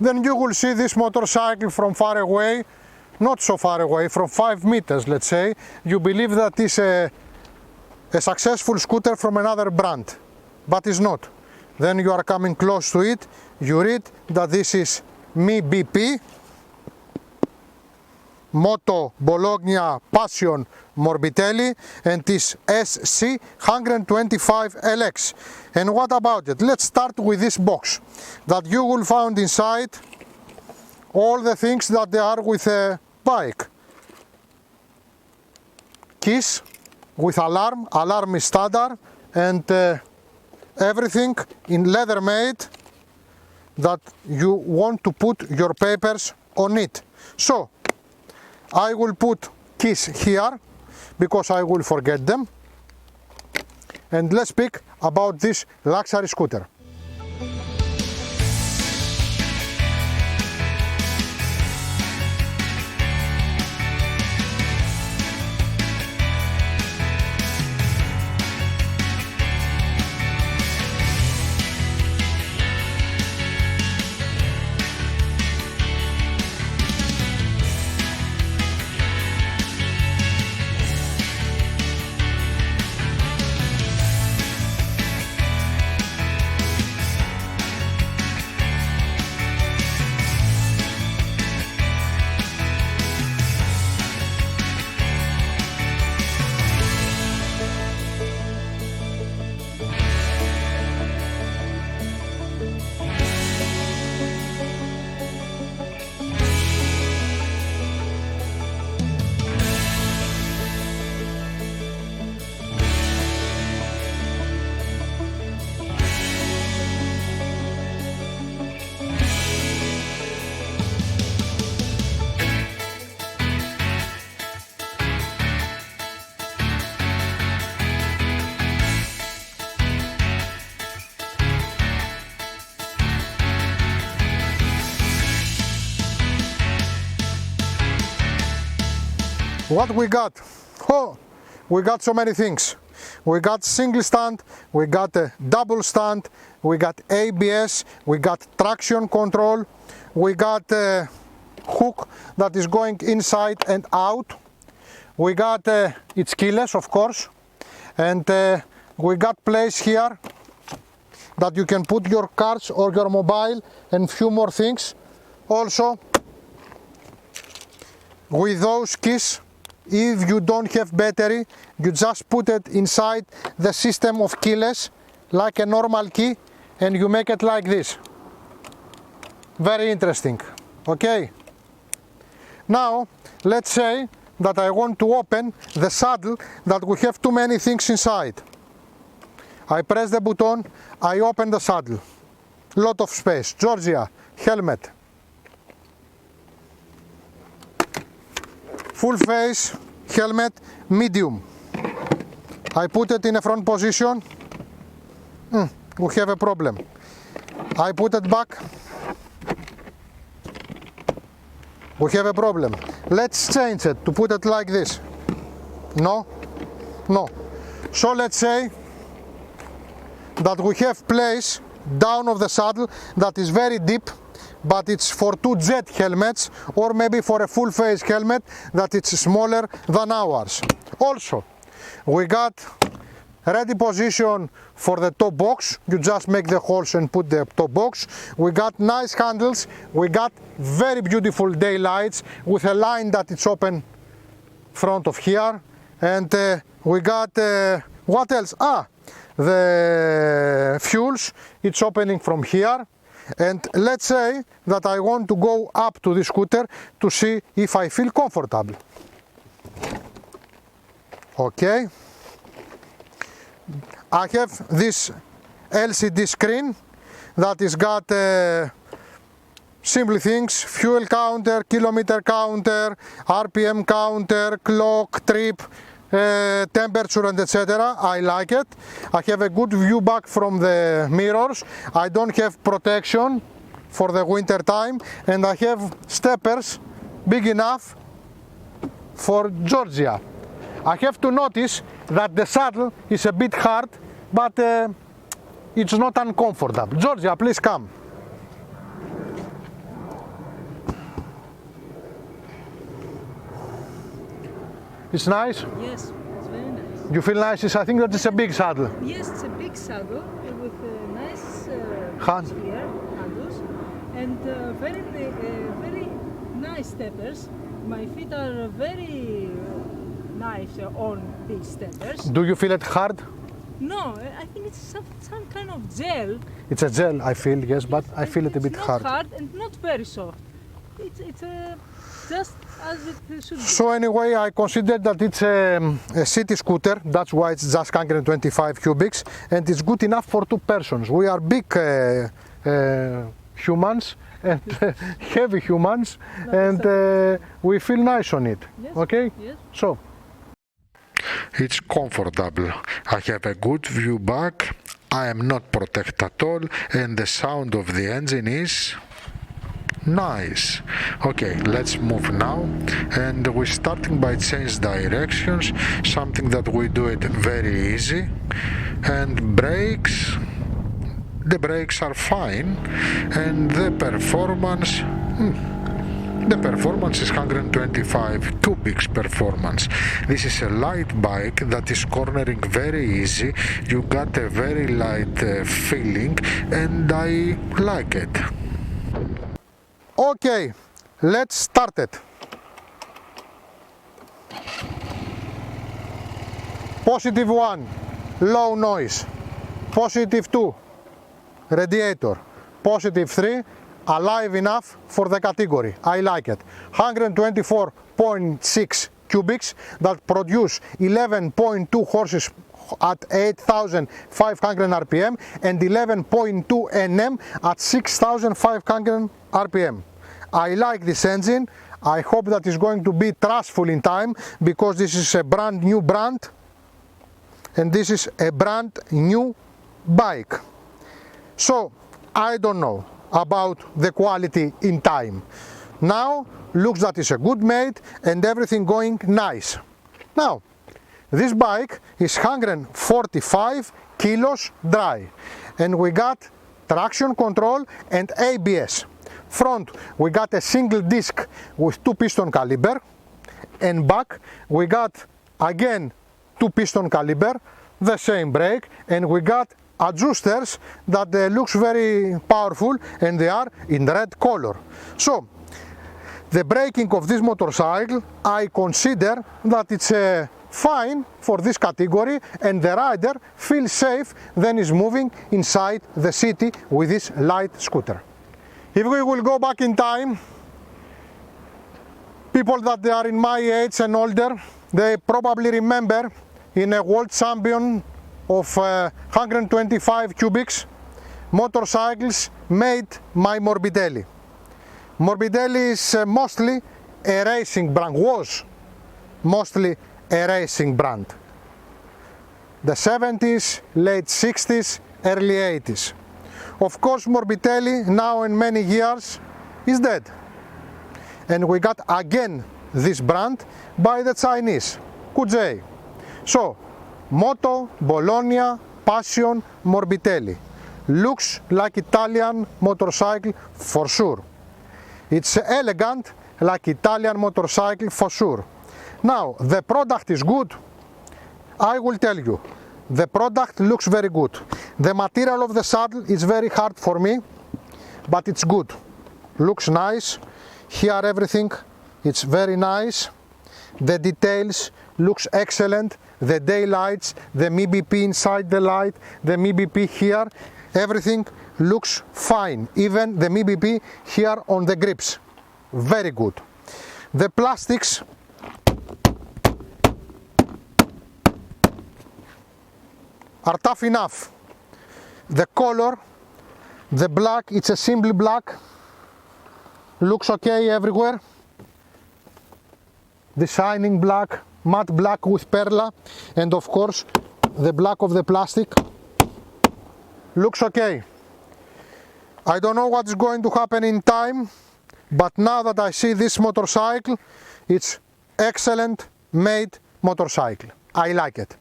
then you will see this motorcycle from far away, not so far away, from 5 meters, let's say. You believe that it's a successful scooter from another brand, but it's not. Then you are coming close to it, you read that this is MBP Moto Bologna Passion Morbidelli and is SC 125 LX. And what about it? Let's start with this box that you will find inside all the things that they are with a bike. Keys with alarm, alarm is standard, and everything in leather made that you want to put your papers on it. So I will put keys here because I will forget them, and let's speak about this luxury scooter. What we got? Oh, we got so many things. We got single stand, we got a double stand, we got ABS, we got traction control, we got a hook that is going inside and out. We got it's keyless, of course, and we got place here that you can put your cards or your mobile and few more things. Also, with those keys, if you don't have battery, you just put it inside the system of keyless like a normal key, and you make it like this. Very interesting. Okay, now let's say that I want to open the saddle, that we have too many things inside. I press the button, I open the saddle. Lot of space. Georgia, helmet. Full face, helmet, medium. I put it in a front position. We have a problem. I put it back. We have a problem. Let's change it to put it like this. No? No. So let's say that we have place down of the saddle that is very deep, but it's for two jet helmets, or maybe for a full face helmet that it's smaller than ours. Also, we got ready position for the top box. You just make the holes and put the top box. We got nice handles. We got very beautiful daylights with a line that it's open front of here. And we got what else? The fuels. It's opening from here. And let's say that I want to go up to the scooter to see if I feel comfortable. Okay. I have this LCD screen that is got simple things: fuel counter, kilometer counter, RPM counter, clock, trip, temperature, and etc. I like it. I have a good view back from the mirrors. I don't have protection for the winter time, and I have steppers big enough for Georgia. I have to notice that the saddle is a bit hard, but it's not uncomfortable. Georgia, please come. It's nice? Yes, it's very nice. You feel nice? I think that it's a big saddle. Yes, it's a big saddle with nice Hand. here, handles, and very nice steppers. My feet are very nice on these steppers. Do you feel it hard? No, I think it's some kind of gel. It's a gel, I feel, yes, but I feel it a bit It's hard. not hard and not very soft. It's just as it should be. So anyway, I consider that it's a city scooter, that's why it's just 125 cubics, and it's good enough for two persons. We are big humans and heavy humans, and we feel nice on it, Yes, okay? yes. So. It's comfortable. I have a good view back, I am not protected at all, and the sound of the engine is nice. Okay, let's move now, and we're starting by change directions, something that we do it very easy. And brakes, the brakes are fine, and the performance is 125 cubics performance. This is a light bike that is cornering very easy. You got a very light feeling, and I like it. Okay, let's start it. Positive 1, low noise. Positive 2, radiator. Positive 3, alive enough for the category. I like it. 124.6 cubics that produce 11.2 horses at 8,500 RPM and 11.2 Nm at 6,500 RPM. I like this engine. I hope that it's going to be trustful in time, because this is a brand new brand and this is a brand new bike. So I don't know about the quality in time. Now looks that it's a good mate and everything going nice. Now this bike is 145 kilos dry, and we got traction control and ABS. Front we got a single disc with 2 piston caliber, and back we got again 2 piston caliber, the same brake, and we got adjusters that looks very powerful, and they are in red color. So the braking of this motorcycle, I consider that it's fine for this category, and the rider feels safe when he's moving inside the city with this light scooter. If we will go back in time, people that they are in my age and older, they probably remember in a world champion of 125 cubics motorcycles made by Morbidelli. Morbidelli is mostly a racing brand, was mostly a racing brand. The 70s, late 60s, early 80s. Of course Morbidelli now in many years is dead. And we got again this brand by the Chinese, Kujei. So Moto, Bologna, Passion, Morbidelli. Looks like Italian motorcycle for sure. It's elegant like Italian motorcycle for sure. Now the product is good. I will tell you, the product looks very good. The material of the saddle is very hard for me, but it's good. Looks nice. Here everything, it's very nice. The details looks excellent. The daylights, the MBP inside the light, the MBP here, everything looks fine. Even the MBP here on the grips, very good. The plastics are tough enough. The color, the black, it's a simple black, looks okay everywhere. The shining black, matte black with perla, and of course the black of the plastic looks okay. I don't know what's going to happen in time, but now that I see this motorcycle, it's excellent made motorcycle. I like it.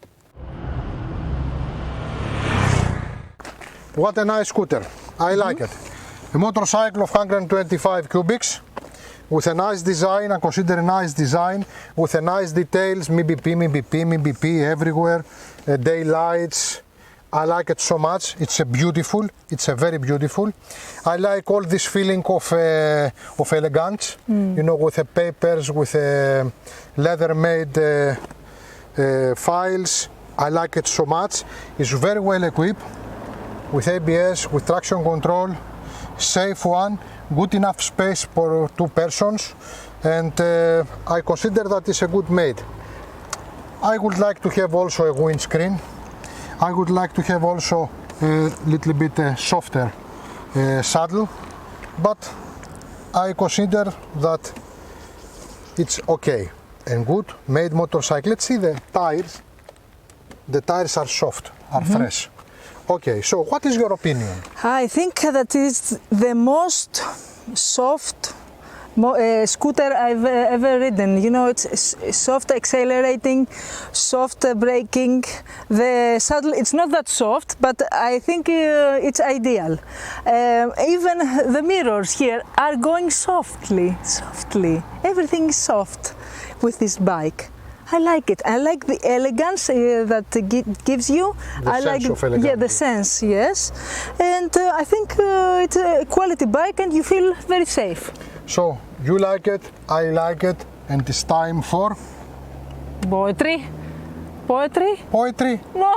What a nice scooter. I like it. A motorcycle of 125 cubics with a nice design, I consider a nice design, with a nice details, MBP everywhere, daylights. I like it so much. It's a very beautiful. I like all this feeling of elegance, you know, with the papers, with leather made files. I like it so much. It's very well equipped with ABS, with traction control, safe one, good enough space for 2 persons, and I consider that it's a good made. I would like to have also a windscreen. I would like to have also a little bit softer saddle, but I consider that it's okay and good made motorcycle. Let's see the tires. The tires are soft, are fresh. Okay, so what is your opinion? I think that is the most soft scooter I've ever ridden. You know, it's soft accelerating, soft braking. The saddle, it's not that soft, but I think it's ideal. Even the mirrors here are going softly. Everything is soft with this bike. I like it. I like the elegance that gives you. The sense of elegance. Yeah, the sense, yes. And I think it's a quality bike and you feel very safe. So, you like it, I like it, and it's time for? Poetry? Poetry? Poetry? No.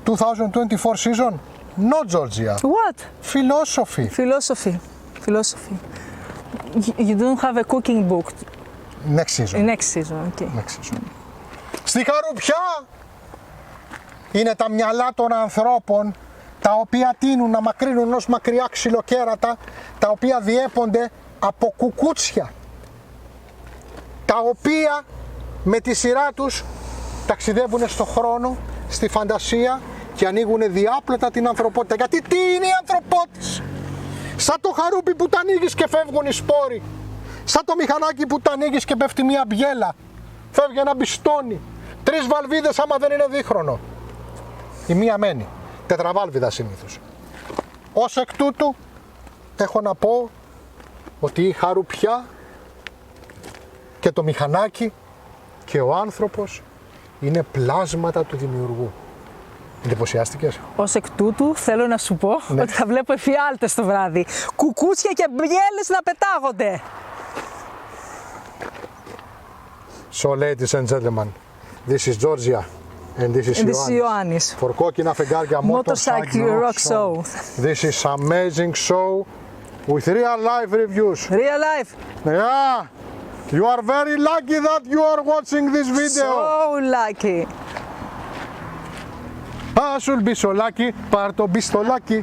2024 season? No, Georgia. What? Philosophy. Philosophy. You don't have a cooking book? Next season. Next season, okay. Next season. Στη χαρουπιά είναι τα μυαλά των ανθρώπων, τα οποία τείνουν να μακρύνουν ως μακριά ξυλοκέρατα, τα οποία διέπονται από κουκούτσια, τα οποία με τη σειρά τους ταξιδεύουν στο χρόνο, στη φαντασία και ανοίγουν διάπλατα την ανθρωπότητα. Γιατί τι είναι η ανθρωπότης? Σαν το χαρούπι που τα ανοίγεις και φεύγουν οι σπόροι, σαν το μηχανάκι που τα ανοίγεις και πέφτει μια μπιέλα, φεύγει ένα μπιστόνι, 3 βαλβίδες άμα δεν είναι δίχρονο. Η μία μένει, τετραβάλβιδα συνήθως. Ως εκ τούτου έχω να πω ότι η χαρουπιά και το μηχανάκι και ο άνθρωπος είναι πλάσματα του δημιουργού. Εντυπωσιάστηκες? Ως εκ τούτου θέλω να σου πω ότι θα βλέπω εφιάλτες το βράδυ. Κουκούτσια και μπιέλες να πετάγονται. So ladies and gentlemen, this is Georgia and this is Ioannis for KOKKINA FEGARIA Motorcycle Rock Show. This is amazing show with real life reviews. Real life. Yeah, you are very lucky that you are watching this video. So lucky. I should be so lucky, part of bistolaki.